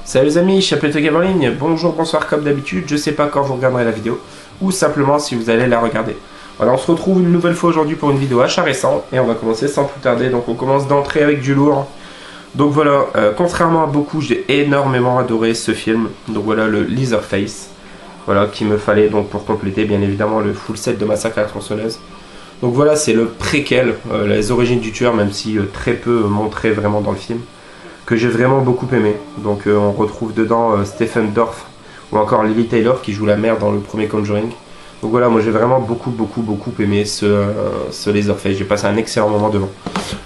Salut les amis, Chapelto Game en ligne, bonjour, bonsoir comme d'habitude, je sais pas quand vous regarderez la vidéo, ou simplement si vous allez la regarder. Voilà, on se retrouve une nouvelle fois aujourd'hui pour une vidéo achat récent, et on va commencer sans plus tarder, donc on commence d'entrée avec du lourd. Donc voilà, contrairement à beaucoup, j'ai énormément adoré ce film, donc voilà le Leatherface, voilà, qu'il me fallait donc pour compléter bien évidemment le full set de Massacre à la tronçonneuse. Donc voilà, c'est le préquel, les origines du tueur, même si très peu montré vraiment dans le film, que j'ai vraiment beaucoup aimé. Donc on retrouve dedans Stephen Dorff ou encore Lily Taylor qui joue la mère dans le premier Conjuring. Donc voilà, moi j'ai vraiment beaucoup aimé ce Leatherface. J'ai passé un excellent moment devant.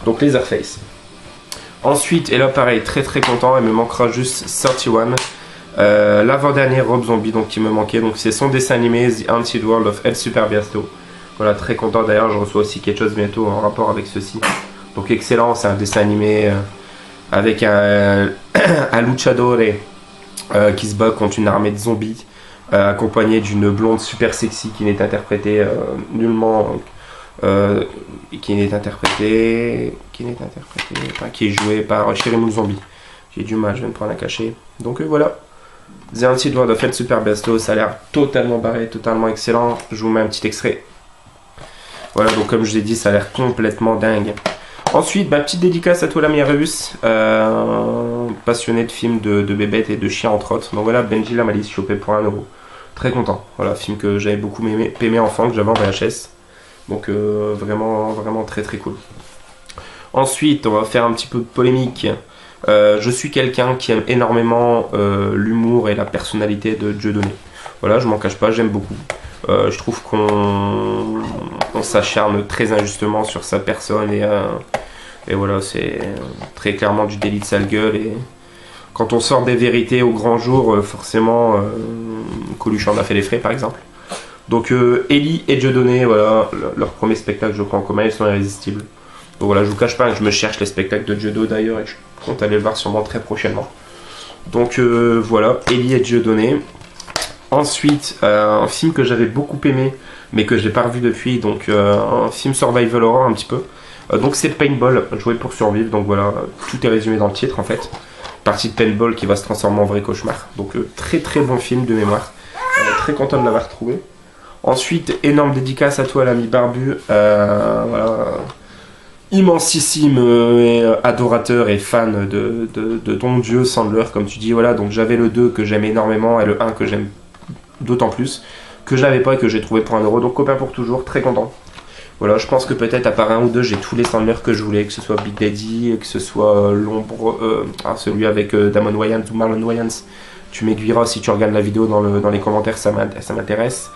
Donc Leatherface. Ensuite, et là pareil, très content, il me manquera juste 31. L'avant-dernier Rob Zombie donc qui me manquait. Donc c'est son dessin animé The Haunted World of El Super Biasto. Voilà, très content d'ailleurs, je reçois aussi quelque chose bientôt en rapport avec ceci. Donc excellent, c'est un dessin animé avec un luchador qui se bat contre une armée de zombies, accompagné d'une blonde super sexy qui n'est interprétée nullement, qui est jouée par Sherry Moon Zombie. J'ai du mal, je vais me prendre un cachet. Donc voilà, The Haunted World of El Super Biasto, ça a l'air totalement barré, totalement excellent. Je vous mets un petit extrait. Voilà, donc comme je l'ai dit, ça a l'air complètement dingue. Ensuite, petite dédicace à toi l'ami Russe, passionné de films de bébêtes et de chiens entre autres. Donc voilà, Benji la Malice, chopé pour 1€. Très content. Voilà, film que j'avais beaucoup aimé enfant, que j'avais en VHS. Donc vraiment très cool. Ensuite, on va faire un petit peu de polémique. Je suis quelqu'un qui aime énormément l'humour et la personnalité de Dieudonné. Voilà, je m'en cache pas, j'aime beaucoup. Je trouve qu'on s'acharne très injustement sur sa personne et voilà, c'est très clairement du délit de sale gueule. Et quand on sort des vérités au grand jour, forcément, Coluche en a fait les frais par exemple. Donc Ellie et Dieudonné, voilà, leur premier spectacle, je crois en commun, ils sont irrésistibles. Donc voilà, je vous cache pas que je me cherche les spectacles de Dieudonné d'ailleurs et je compte aller le voir sûrement très prochainement. Donc voilà, Ellie et Dieudonné. Ensuite, un film que j'avais beaucoup aimé, mais que je n'ai pas revu depuis, donc un film survival horror un petit peu. Donc c'est Paintball, jouer pour survivre, donc voilà, tout est résumé dans le titre en fait. Partie de Paintball qui va se transformer en vrai cauchemar. Donc très bon film de mémoire, très content de l'avoir trouvé. Ensuite, énorme dédicace à toi l'ami Barbu, voilà, immensissime et adorateur et fan de ton dieu Sandler, comme tu dis, voilà, donc j'avais le 2 que j'aime énormément et le 1 que j'aime d'autant plus, que je n'avais pas et que j'ai trouvé pour 1€, donc copain pour toujours, très content. Voilà, je pense que peut-être à part 1 ou 2, j'ai tous les Sandler que je voulais, que ce soit Big Daddy, que ce soit l'ombre, celui avec Damon Wayans ou Marlon Wayans. Tu m'aiguilleras si tu regardes la vidéo dans les commentaires, ça m'intéresse.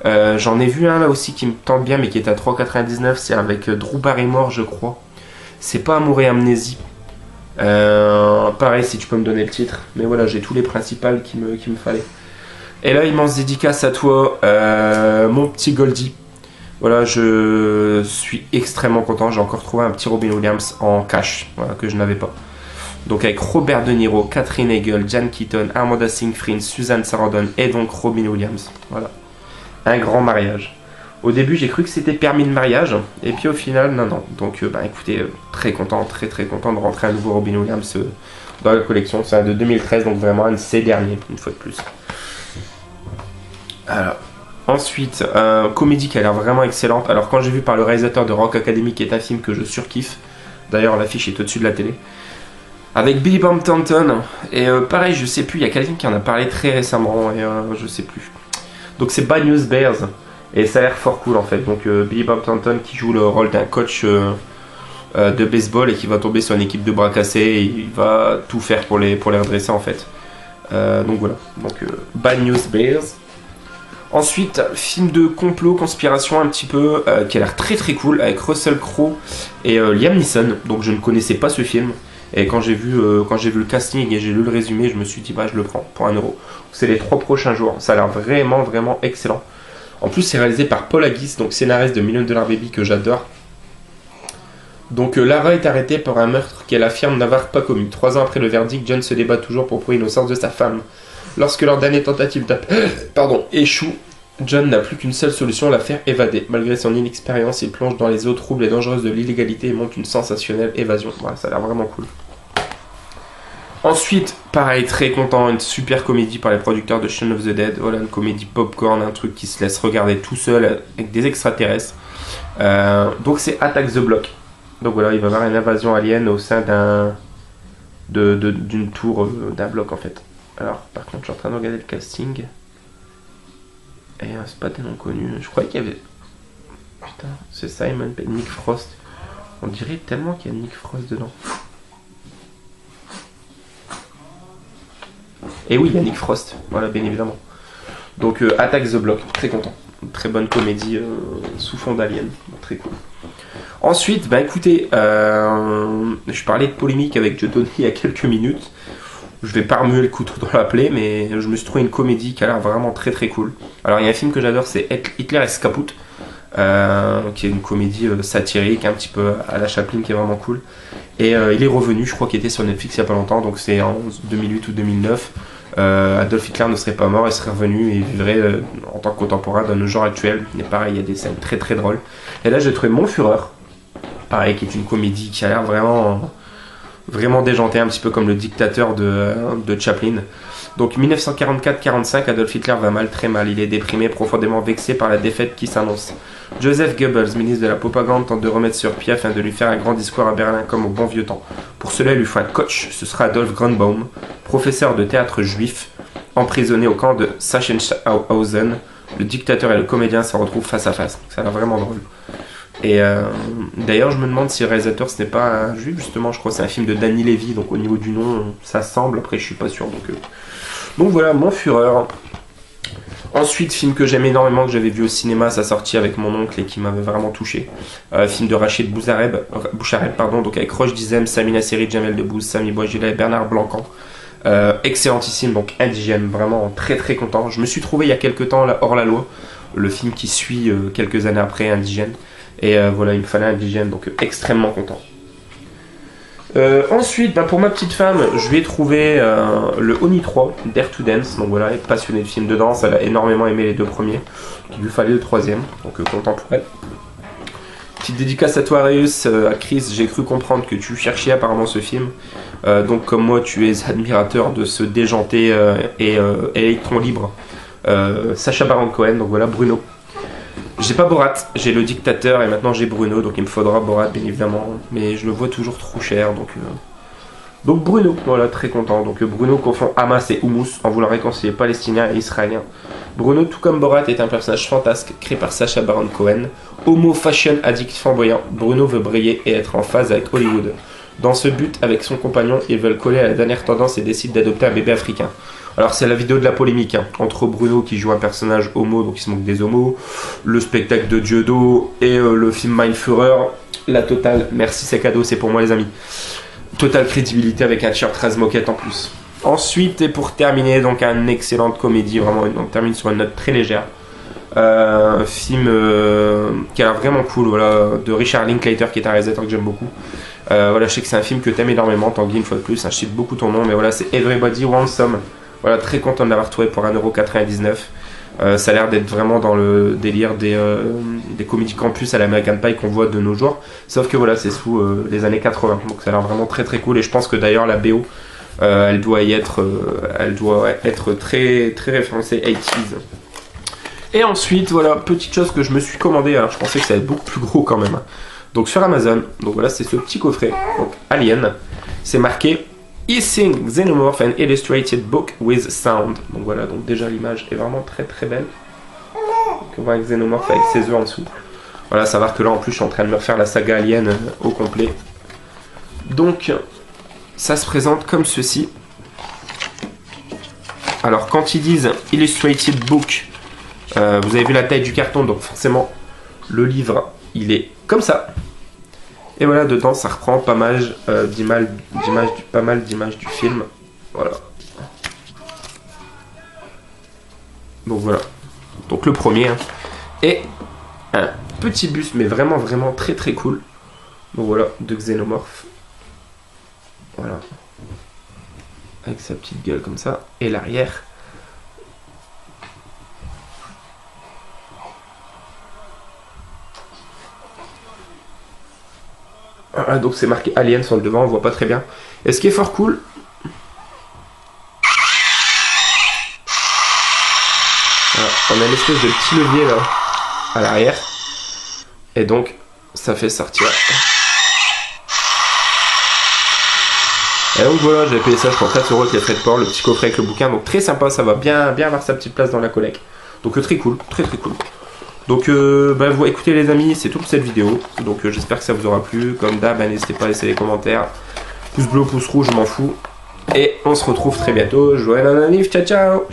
J'en ai vu un là aussi qui me tente bien, mais qui est à 3,99, c'est avec Drew Barrymore, je crois. C'est pas Amour et Amnésie. Pareil, si tu peux me donner le titre. Mais voilà, j'ai tous les principales qu'il me fallait. Et là, immense dédicace à toi, mon petit Goldie. Voilà, je suis extrêmement content. J'ai encore trouvé un petit Robin Williams en cash, voilà, que je n'avais pas. Donc avec Robert De Niro, Catherine Hegel, Jan Keaton, Amanda Seyfried, Suzanne Sarandon et donc Robin Williams. Voilà, un grand mariage. Au début, j'ai cru que c'était permis de mariage, et puis au final, non. Donc, écoutez, très content de rentrer un nouveau Robin Williams dans la collection. C'est un de 2013, donc vraiment un de ces derniers, une fois de plus. Alors, ensuite, comédie qui a l'air vraiment excellente. Alors, quand j'ai vu par le réalisateur de Rock Academy, qui est un film que je surkiffe, d'ailleurs l'affiche est au-dessus de la télé, avec Billy Bob Thornton, et pareil, je sais plus, il y a quelqu'un qui en a parlé très récemment, et je sais plus. Donc, c'est Bad News Bears, et ça a l'air fort cool en fait. Donc, Billy Bob Thornton qui joue le rôle d'un coach de baseball et qui va tomber sur une équipe de bras cassés, et il va tout faire pour les redresser en fait. Donc, voilà. Donc, Bad News Bears. Ensuite, film de complot, conspiration un petit peu, qui a l'air très cool, avec Russell Crowe et Liam Neeson. Donc je ne connaissais pas ce film, et quand j'ai vu le casting et j'ai lu le résumé, je me suis dit je le prends pour 1€. C'est les 3 prochains jours, ça a l'air vraiment excellent. En plus c'est réalisé par Paul Haggis, donc scénariste de $1 Million Baby que j'adore. Donc Lara est arrêtée pour un meurtre qu'elle affirme n'avoir pas commis. 3 ans après le verdict, John se débat toujours pour prouver l'innocence de sa femme. Lorsque leur dernière tentative échoue, John n'a plus qu'une seule solution, la faire évader. Malgré son inexpérience, il plonge dans les eaux troubles et dangereuses de l'illégalité et monte une sensationnelle évasion. Voilà, ça a l'air vraiment cool. Ensuite, pareil, très content, une super comédie par les producteurs de Shaun of the Dead. Voilà, une comédie popcorn, un truc qui se laisse regarder tout seul avec des extraterrestres. Donc c'est Attack the Block. Donc voilà, il va y avoir une invasion alien au sein d'une tour, d'un bloc en fait. Alors, par contre, je suis en train de regarder le casting. Et c'est pas des noms connus. Je croyais qu'il y avait. Putain, c'est Simon Pegg, Nick Frost. On dirait tellement qu'il y a Nick Frost dedans. Et oui, il y a Nick Frost, voilà, bien évidemment. Donc, Attack the Block, très content. Une très bonne comédie sous fond d'Alien, très cool. Ensuite, bah écoutez, je parlais de polémique avec Joe Tony il y a quelques minutes. Je vais pas remuer le couteau dans la plaie, mais je me suis trouvé une comédie qui a l'air vraiment très très cool. Alors, il y a un film que j'adore, c'est Hitler es Kaput, qui est une comédie satirique, un petit peu à la Chaplin, qui est vraiment cool. Et il est revenu, je crois qu'il était sur Netflix il y a pas longtemps, donc c'est en 2008 ou 2009. Adolf Hitler ne serait pas mort, il serait revenu et vivrait en tant que contemporain dans nos jours actuels. Et pareil, il y a des scènes très très drôles. Et là, j'ai trouvé Mon Führer, pareil, qui est une comédie qui a l'air vraiment déjantée, un petit peu comme le dictateur de Chaplin. Donc 1944-45, Adolf Hitler va mal, très mal. Il est déprimé, profondément vexé par la défaite qui s'annonce. Joseph Goebbels, ministre de la propagande, tente de remettre sur pied afin de lui faire un grand discours à Berlin comme au bon vieux temps. Pour cela, il lui faut un coach, ce sera Adolf Grünbaum, professeur de théâtre juif, emprisonné au camp de Sachsenhausen. Le dictateur et le comédien se retrouvent face à face. Ça a l'air vraiment drôle. Et d'ailleurs, je me demande si le réalisateur ce n'est pas un juif, justement. Je crois que c'est un film de Danny Levy, donc au niveau du nom, ça semble. Après, je suis pas sûr. Donc voilà, Mon Führer. Ensuite, film que j'aime énormément, que j'avais vu au cinéma à sa sortie avec mon oncle et qui m'avait vraiment touché. Film de Rachid Bouchareb, donc avec Roche Dizem, Sami Nasseri, Jamel Debbouze, Sami Bouajila et Bernard Blancan. Excellentissime, donc Indigène, vraiment très très content. Je me suis trouvé il y a quelques temps Hors la loi, le film qui suit quelques années après Indigène. Et voilà, il me fallait Indigène, donc extrêmement content. Ensuite, pour ma petite femme, je vais trouver le Oni 3, Dare to Dance. Donc voilà, elle est passionnée de films de danse, elle a énormément aimé les deux premiers. Il lui fallait le troisième, donc content pour elle. Petite dédicace à toi, Arius, à Chris. J'ai cru comprendre que tu cherchais apparemment ce film. Donc comme moi, tu es admirateur de ce déjanté et électron libre Sacha Baron Cohen. Donc voilà, Bruno. J'ai pas Borat, j'ai le dictateur et maintenant j'ai Bruno, donc il me faudra Borat bien évidemment, mais je le vois toujours trop cher, donc Bruno, voilà, très content. Donc Bruno confond Hamas et Houmous en voulant réconcilier palestiniens et israéliens. Bruno, tout comme Borat, est un personnage fantasque créé par Sacha Baron Cohen. Homo fashion addict flamboyant, Bruno veut briller et être en phase avec Hollywood. Dans ce but, avec son compagnon, ils veulent coller à la dernière tendance et décident d'adopter un bébé africain. Alors c'est la vidéo de la polémique entre Bruno qui joue un personnage homo, donc il se moque des homos, le spectacle de Dieudo et le film Mein Führer, la totale, merci c'est cadeau, c'est pour moi les amis, totale crédibilité avec un t-shirt 13 moquette en plus. Ensuite, et pour terminer, donc une excellente comédie, vraiment on termine sur une note très légère. Film qui a l'air vraiment cool, voilà, de Richard Linklater qui est un réalisateur que j'aime beaucoup. Voilà, je sais que c'est un film que t'aimes énormément, Tanguy, une fois de plus, je cite beaucoup ton nom, mais voilà, c'est Everybody Wants Some. Voilà, très content de l'avoir trouvé pour 1,99€. Ça a l'air d'être vraiment dans le délire des comédies campus à l'American Pie qu'on voit de nos jours. Sauf que voilà, c'est sous les années 80. Donc ça a l'air vraiment très très cool. Et je pense que d'ailleurs la BO, elle doit être très très référencée 80s. Et ensuite, voilà, petite chose que je me suis commandé. Alors je pensais que ça allait être beaucoup plus gros quand même. Donc sur Amazon. Donc voilà, c'est ce petit coffret. Donc Alien. C'est marqué Hissing Xenomorph and Illustrated Book with Sound. Donc voilà, donc déjà l'image est vraiment très très belle. Donc on voit un Xenomorph avec ses œufs en dessous. Voilà, savoir que là en plus je suis en train de me refaire la saga Alien au complet. Donc ça se présente comme ceci. Alors quand ils disent Illustrated Book, vous avez vu la taille du carton, donc forcément le livre il est comme ça. Et voilà, dedans, ça reprend pas mal d'images du film. Voilà. Donc voilà. Donc le premier. Et un petit buste, mais vraiment, vraiment très très cool. Donc voilà, de Xenomorph. Voilà. Avec sa petite gueule comme ça. Et l'arrière. Voilà, donc c'est marqué Alien sur le devant, on voit pas très bien. Et ce qui est fort cool, on a une espèce de petit levier là à l'arrière. Et donc ça fait sortir. Et donc voilà, j'avais payé ça je crois 4 € avec les frais de port, le petit coffret avec le bouquin. Donc très sympa, ça va bien avoir sa petite place dans la collecte. Donc très cool, très cool. Donc vous écoutez les amis, c'est tout pour cette vidéo. Donc j'espère que ça vous aura plu. Comme d'hab, n'hésitez pas à laisser les commentaires. Pouce bleu, pouce rouge, je m'en fous. Et on se retrouve très bientôt. Joël Ananif, ciao ciao.